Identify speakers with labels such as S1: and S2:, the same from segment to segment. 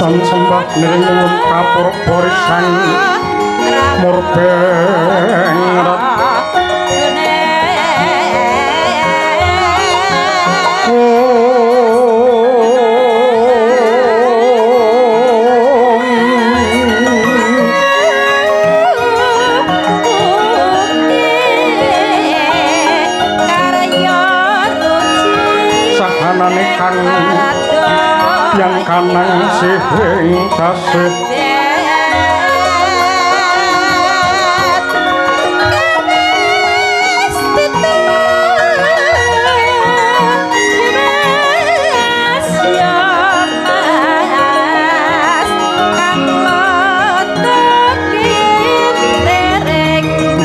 S1: Tan sembah niring kapur-purisan murbeng sahanane kang yang kanang sing kasih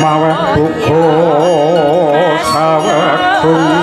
S1: mawe buku sawekung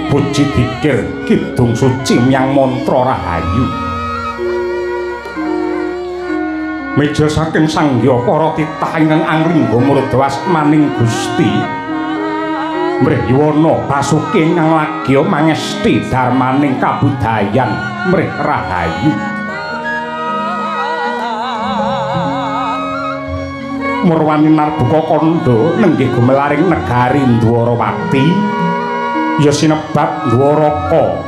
S1: puji dikir kidung suci yang mantra rahayu meja saking sangya para titah ingkang anglingga murdawas maning Gusti mrih yuwana basuki ingkang lagya mangesti darmaning kabudayan mrih rahayu murwani narbuka kandha nenggih gumelaring negari Dwarawati ya sinebat Dwaraka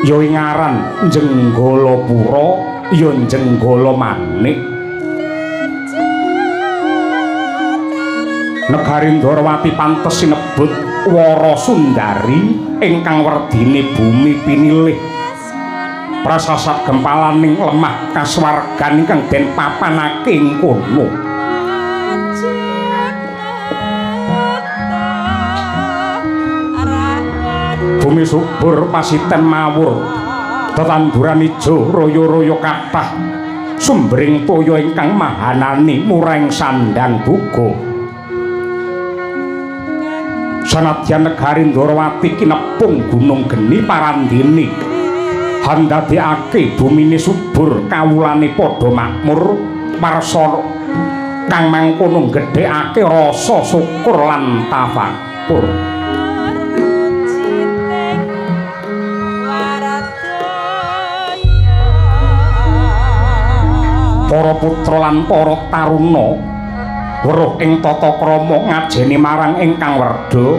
S1: ya ing aran Jenggalapura ya Jenggala Manik negari Dwarawati pantes sinebut Warasundari ingkang werdine bumi pinilih prasasat gempalaning lemah kasuwargan ingkang den papanake ing kono bumi subur pasiten mawur tetanduran ijo royo-royo kathah sumbering toya ingkang mahanani mureng sandang buga sanadyan negari Dwarawati kinepung gunung geni parandini handadekake bumine subur kawulane padha makmur warsa kang mangkono gedhekake rasa syukur lan tafakur para putra lan para taruna weruh ing tata krama ngajeni marang ingkang werda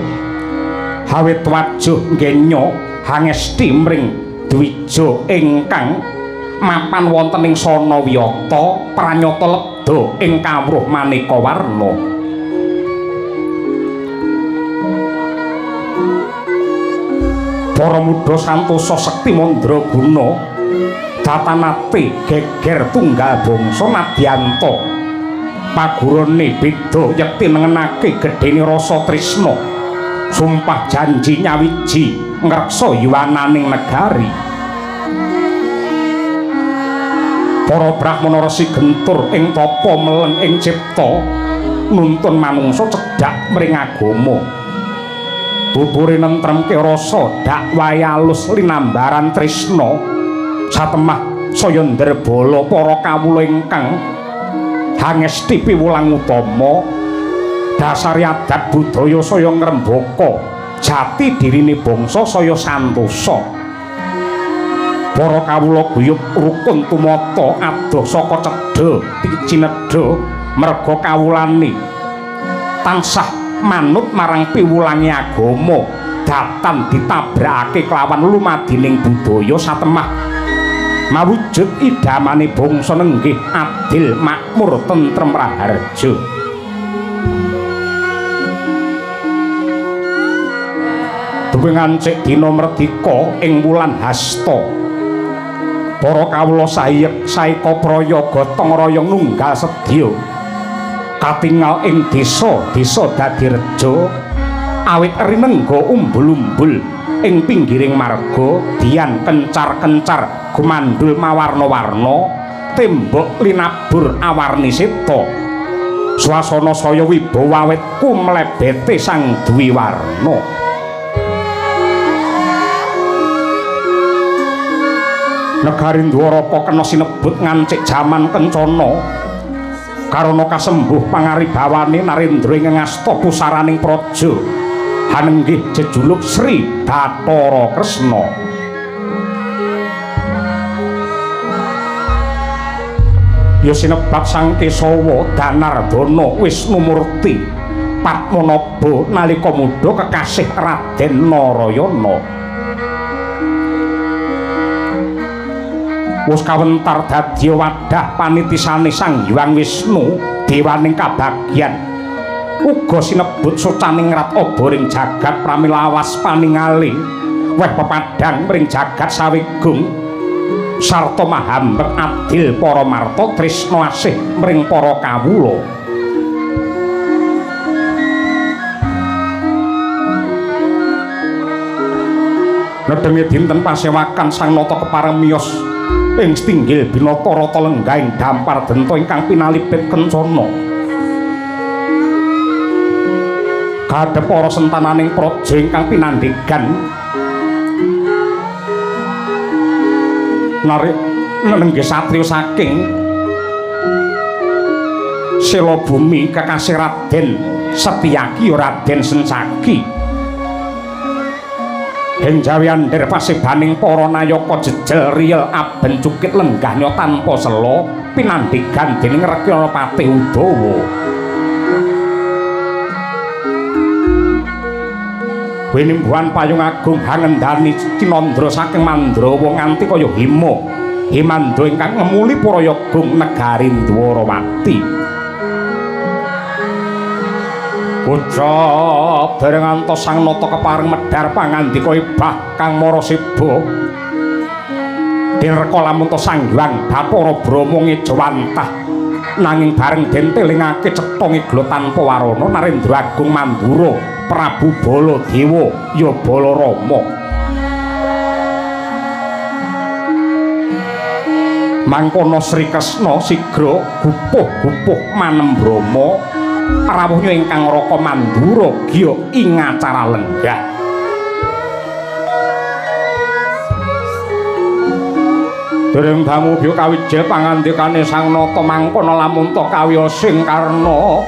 S1: awit wajuh ngenya hangesti mring dwija ingkang mapan wonten ing sana wiyata pranyata lebda ing kawruh maneka warna para muda santosa sekti mandraguna tatanate geger tunggal bangsa nadyanta pagurane beda yekti nengenake gedhene rasa tresna sumpah janji nyawiji ngreksa yuwananing negari para brahmana resi gentur ing tapa meleng ing cipta nuntun manungsa cedhak mring agama bubure nentremke rasa dakwah alus linambaran tresna satemah saya ndrebala para kawula ingkang hangesti piwulang utama dasari adat budaya saya ngrembaka jati dirine bangsa saya santosa para kawula guyub rukun tumata adoh saka cedha cinedha merga kawulane tansah manut marang piwulange agama datan ditabrakake kelawan lumadining budaya satemah mawujud idamane bangsa nenggih adil makmur tentrem raharja duwing ancik dina merdika ing wulan Hasta para kawula sayek saeka praya gotong royong nunggal sedya katingal ing desa dadi reja awit rinengga umbul-umbul ing pinggiring marga dian kencar-kencar gumandul mawarna-warna tembok linabur awarni seta swasana saya wibawa awit kumlebete sang duwi warna negari Dwaraka kena sinebut ngancik jaman kencana karana kasembuh pangaribawane Narendra ing ngasta pusaraning praja hanenggih jejuluk Sri Bathara Kresna ya sinebat Sang Kesawa Danardana Wisnumurti Padmanaba nalika muda kekasih Raden Narayana wis kawentar dadi wadah panitisane Sang Hyang Wisnu dewaning kabagyan uga sinebut sucaning rat oboring jagat pramilawas paningali weh pepadang mring jagat sawigung sarta mahambet adil para marta tresna asih mring para kawula nedhenge dinten pasewakan Sang Nata kepareng miyos ing stinggil binata rata lenggahing dampar denta ingkang pinalipit kencana kadhep para sentananing praja ingkang pinandhegan nenggih satriya saking Sela Bumi kekasih Raden Setyaki Raden Sencaki Henjawiander pasibaning para nayaka jejel riyel aben cukit lenggahnya tanpa sela pinandhegan dening Rekyapati Udawa Winimbuhan payung agung hangendani Cinandra saking Mandrawa nganti kaya Himandra ingkang ngemuli Prayagung negari Dwarawati ucap dereng antos Sang Nata kepareng medhar pangandika ibah Kang Marasiba direka lamun ta Sang Hyang Bathara Brahma ngejawantah nanging bareng den telingake cetha ngigla tanpa warana Narendra Agung Mandura Prabu Baladewa ya Balarama mangkono Sri Kresna sigra gupuh-gupuh manem Brahma rawuhnya ingkang Raka Mandura giya ing acara lenggah dereng damu biya kawijil pangandikane Sang Nata mangkono lamun ta kawiyosing karna